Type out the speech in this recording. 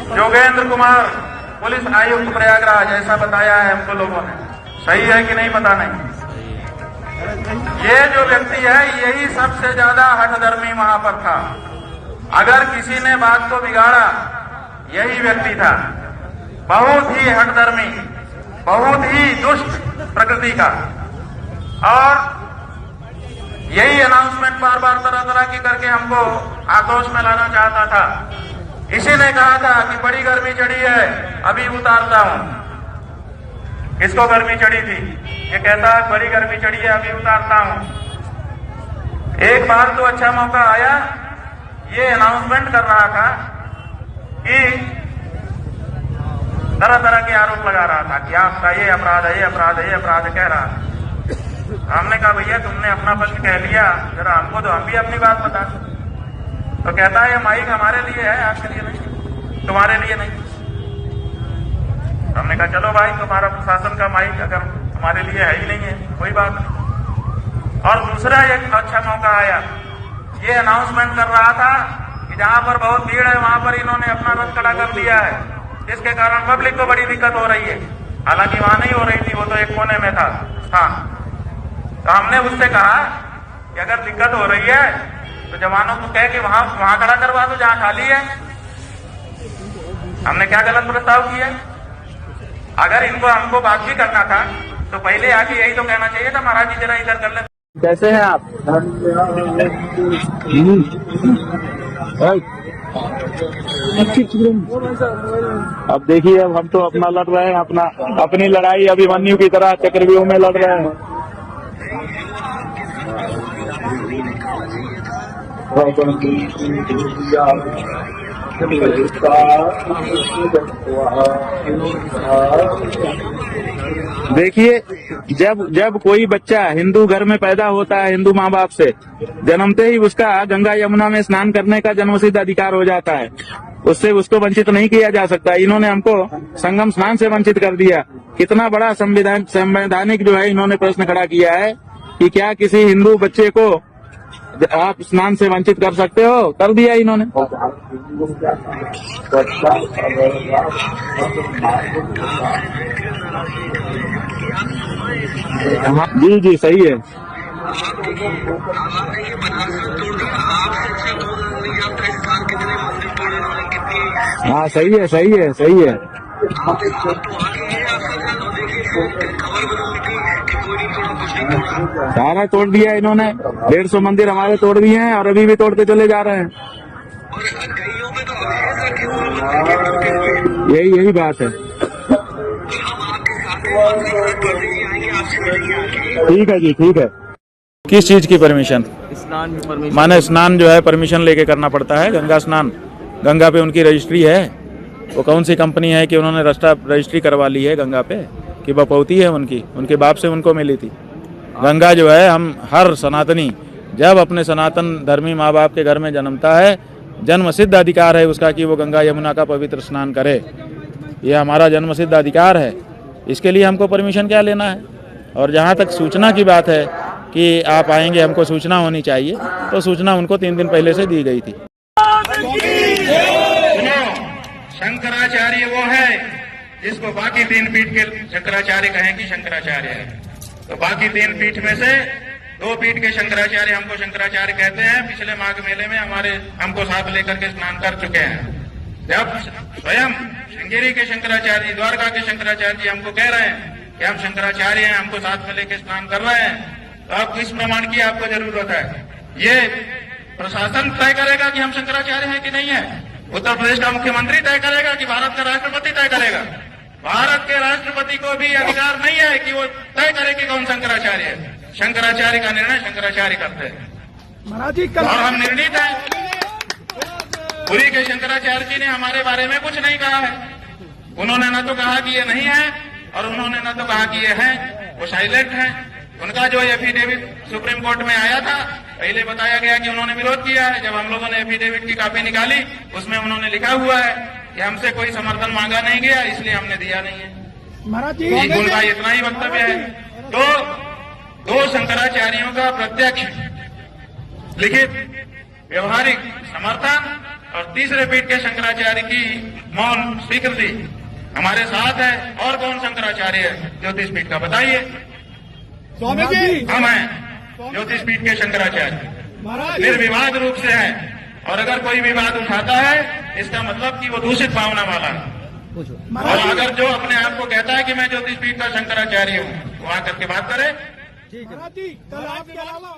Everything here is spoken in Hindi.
जोगेंद्र कुमार पुलिस आयुक्त प्रयागराज, ऐसा बताया है हमको लोगों ने। सही है कि नहीं पता नहीं। ये जो व्यक्ति है यही सबसे ज्यादा हठधर्मी वहां पर था। अगर किसी ने बात को बिगाड़ा यही व्यक्ति था। बहुत ही हठधर्मी, बहुत ही दुष्ट प्रकृति का, और यही अनाउंसमेंट बार बार तरह तरह की करके हमको आक्रोश में लाना चाहता था। इसी ने कहा था कि बड़ी गर्मी चढ़ी है, अभी उतारता हूं। किसको गर्मी चढ़ी थी? ये कहता है बड़ी गर्मी चढ़ी है, अभी उतारता हूं। एक बार तो अच्छा मौका आया, ये अनाउंसमेंट कर रहा था कि तरह तरह के आरोप लगा रहा था कि आपका ये अपराध है, ये अपराध है, ये अपराध कह रहा था। हमने कहा भैया तुमने अपना पक्ष कह लिया, जरा हमको तो हम भी अपनी बात बता। तो कहता है ये माइक हमारे लिए है, आपके लिए नहीं, तुम्हारे लिए नहीं। हमने कहा चलो भाई, तुम्हारा प्रशासन का माइक अगर तुम्हारे लिए है ही नहीं है, कोई बात नहीं। और दूसरा एक अच्छा मौका आया, ये अनाउंसमेंट कर रहा था कि जहां पर बहुत भीड़ है वहां पर इन्होंने अपना रथ खड़ा कर दिया है, जिसके कारण पब्लिक को बड़ी दिक्कत हो रही है। हालांकि वहां नहीं हो रही थी, वो तो एक कोने में था। तो हमने उससे कहा कि अगर दिक्कत हो रही है तो जवानों को कह के वहां खड़ा करवा दो जहां खाली है। हमने क्या गलत प्रस्ताव किया? अगर इनको हमको बात भी करना था तो पहले आके यही तो कहना चाहिए था, महाराज जी जरा इधर कर ले। कैसे हैं आप? अब देखिए, अब हम तो अपना लड़ रहे हैं, अपनी लड़ाई अभिमन्यु की तरह चक्रव्यूह में लड़ रहे हैं। देखिए, जब कोई बच्चा हिंदू घर में पैदा होता है, हिंदू माँ बाप से, जन्मते ही उसका गंगा यमुना में स्नान करने का जन्मसिद्ध अधिकार हो जाता है। उससे उसको वंचित नहीं किया जा सकता। इन्होंने हमको संगम स्नान से वंचित कर दिया। कितना बड़ा संवैधानिक जो है इन्होंने प्रश्न खड़ा किया है कि क्या किसी हिंदू बच्चे को आप स्नान से वंचित कर सकते हो? कर दिया इन्होंने। जी जी सही है। हाँ सही है, सही है, सही है। सारा तोड़ दिया इन्होंने। 150 मंदिर हमारे तोड़ दिए हैं और अभी भी तोड़ते चले जा रहे हैं। यही बात है। ठीक है जी, ठीक है। किस चीज की परमिशन? स्नान परमिशन। माने स्नान जो है परमिशन लेके करना पड़ता है। गंगा स्नान, गंगा पे उनकी रजिस्ट्री है। वो कौन सी कंपनी है कि उन्होंने रजिस्ट्री करवा ली है गंगा पे कि बपौती है उनकी, उनके बाप से उनको मिली थी। गंगा जो है, हम हर सनातनी जब अपने सनातन धर्मी माँ बाप के घर में जन्मता है, जन्म सिद्ध अधिकार है उसका कि वो गंगा यमुना का पवित्र स्नान करे। ये हमारा जन्म सिद्ध अधिकार है। इसके लिए हमको परमिशन क्या लेना है? और जहाँ तक सूचना की बात है कि आप आएंगे, हमको सूचना होनी चाहिए, तो सूचना उनको 3 दिन पहले से दी गई थी। शंकराचार्य वो है जिसको बाकी 3 पीठ के शंकराचार्य कहें कि शंकराचार्य है। तो बाकी 3 पीठ में से 2 पीठ के शंकराचार्य हमको शंकराचार्य कहते हैं। पिछले माघ मेले में हमको साथ लेकर के स्नान कर चुके हैं। जब स्वयं श्रृंगेरी के शंकराचार्य, द्वारका के शंकराचार्य जी हमको कह रहे हैं कि हम शंकराचार्य हैं, हमको साथ में लेकर स्नान कर रहे हैं, तो आपको इस प्रमाण की आपको जरूरत है। ये प्रशासन तय करेगा कि हम शंकराचार्य हैं कि नहीं है। उत्तर प्रदेश का मुख्यमंत्री तय करेगा कि भारत का राष्ट्रपति तय करेगा? भारत के राष्ट्रपति को भी अधिकार नहीं है कि वो तय करे कि कौन शंकराचार्य है। शंकराचार्य का निर्णय शंकराचार्य करते हैं और हम निर्णित हैं। पुरी के शंकराचार्य जी ने हमारे बारे में कुछ नहीं कहा है। उन्होंने न तो कहा कि ये नहीं है और उन्होंने न तो कहा कि ये है। वो साइलेंट है। उनका जो एफिडेविट सुप्रीम कोर्ट में आया था, पहले बताया गया कि उन्होंने विरोध किया है। जब हम लोगों ने एफिडेविट की कॉपी निकाली, उसमें उन्होंने लिखा हुआ है कि हमसे कोई समर्थन मांगा नहीं गया, इसलिए हमने दिया नहीं है। महाराज जी, उनका इतना ही वक्तव्य है। तो 2 शंकराचार्यों का प्रत्यक्ष लिखित व्यवहारिक समर्थन और तीसरे पीठ के शंकराचार्य की मौन स्वीकृति हमारे साथ है। और कौन शंकराचार्य है ज्योतिष पीठ का, बताइए। स्वामी जी हम हैं ज्योतिष पीठ के शंकराचार्य, महाराज निर्विवाद रूप से है। और अगर कोई विवाद उठाता है इसका मतलब कि वो दूषित भावना वाला है। और अगर जो अपने आप को कहता है कि मैं ज्योतिष पीठ का शंकराचार्य हूँ, वो आकर के बात करे। महाराज जी कल आपके अलावा